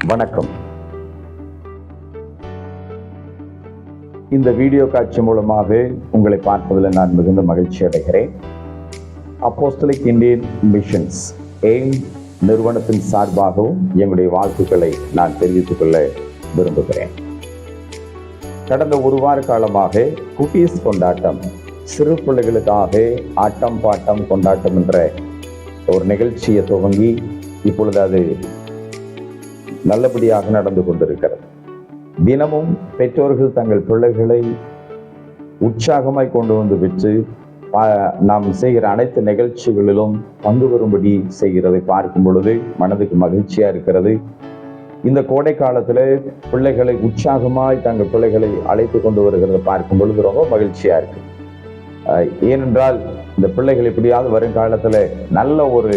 வணக்கம். இந்த வீடியோ காட்சி மூலமாக உங்களை பார்ப்பதில் நான் மிகுந்த மகிழ்ச்சி அடைகிறேன். அப்போஸ்தலிக் இந்தியன் மிஷன்ஸ் எய்ம் நிறுவனத்தின் சார்பாகவும் எங்களுடைய வாழ்த்துக்களை நான் தெரிவித்துக் கொள்ள விரும்புகிறேன். கடந்த ஒரு வார காலமாக குட்டீஸ் கொண்டாட்டம், சிறு பிள்ளைகளுக்காக ஆட்டம் பாட்டம் கொண்டாட்டம் என்ற ஒரு நிகழ்ச்சியை துவங்கி இப்பொழுது அது நல்லபடியாக நடந்து கொண்டிருக்கிறது. தினமும் பெற்றோர்கள் தங்கள் பிள்ளைகளை உற்சாகமாய் கொண்டு வந்து விற்று நாம் செய்கிற அனைத்து நிகழ்ச்சிகளிலும் பங்கு பெறும்படி செய்கிறதை பார்க்கும் பொழுது மனதுக்கு மகிழ்ச்சியா இருக்கிறது. இந்த கோடை காலத்துல பிள்ளைகளை உற்சாகமாய் தங்கள் பிள்ளைகளை அழைத்து கொண்டு வருகிறத பார்க்கும் பொழுது ரொம்ப மகிழ்ச்சியா இருக்கு. ஏனென்றால் இந்த பிள்ளைகள் எப்படியாவது வருங்காலத்துல நல்ல ஒரு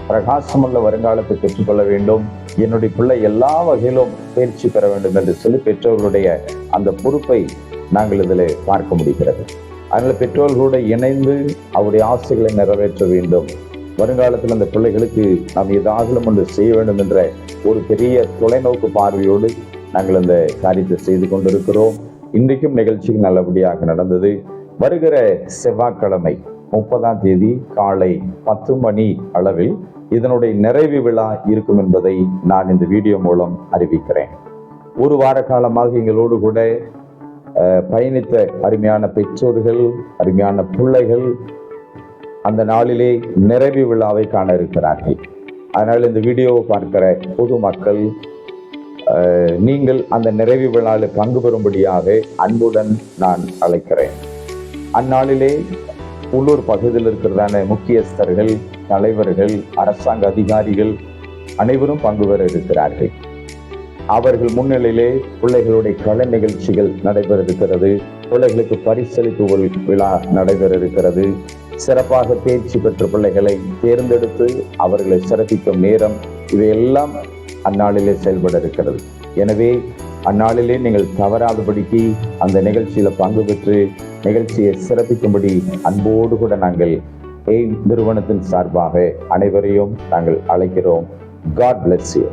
பிரகாசமுள்ள வருங்காலத்தை பெற்றுக்கொள்ள வேண்டும், என்னுடைய பிள்ளை எல்லா வகையிலும் பயிற்சி பெற வேண்டும் என்று சொல்லி பெற்றோர்களுடைய அந்த பொறுப்பை நாங்கள் இதில் பார்க்க முடிகிறது. அதனால பெற்றோர்களோடு இணைந்து அவருடைய ஆசைகளை நிறைவேற்ற வேண்டும். வருங்காலத்தில் அந்த பிள்ளைகளுக்கு நாம் ஏதாவது ஒன்று செய்ய வேண்டும் என்ற ஒரு பெரிய தொலைநோக்கு பார்வையோடு நாங்கள் அந்த காரியத்தை செய்து கொண்டிருக்கிறோம். இன்றைக்கும் நிகழ்ச்சிகள் நல்லபடியாக நடந்தது. வருகிற செவ்வாய்க்கிழமை 30ஆம் தேதி காலை 10 மணி அளவில் இதனுடைய நிறைவு விழா இருக்கும் என்பதை நான் இந்த வீடியோ மூலம் அறிவிக்கிறேன். ஒரு வார காலமாக எங்களோடு கூட பயணித்த அருமையான பெற்றோர்கள், அருமையான பிள்ளைகள் அந்த நாளிலே நிறைவு விழாவை காண இருக்கிறார்கள். அதனால் இந்த வீடியோவை பார்க்கிற பொதுமக்கள் நீங்கள் அந்த நிறைவு விழாவில் பங்கு பெறும்படியாக அன்புடன் நான் அழைக்கிறேன். அந்நாளிலே உள்ளூர் பகுதியில் இருக்கிறதான முக்கியஸ்தர்கள், தலைவர்கள், அரசாங்க அதிகாரிகள் அனைவரும் பங்கு பெற இருக்கிறார்கள். அவர்கள் முன்னிலையிலே பிள்ளைகளுடைய கலை நிகழ்ச்சிகள் நடைபெற இருக்கிறது. பிள்ளைகளுக்கு பரிசளிப்பு விழா நடைபெற இருக்கிறது. சிறப்பாக தேர்ச்சி பெற்ற பிள்ளைகளை தேர்ந்தெடுத்து அவர்களை சிறப்பிக்கும் நேரம் இவையெல்லாம் அந்நாளிலே செயல்பட இருக்கிறது. எனவே அந்நாளிலே நீங்கள் தவறாதபடிக்கு அந்த நிகழ்ச்சியில பங்கு பெற்று நிகழ்ச்சியை சிறப்பிக்கும்படி அன்போடு கூட நாங்கள் எய்ம் நிறுவனத்தின் சார்பாக அனைவரையும் நாங்கள் அழைக்கிறோம். God bless you.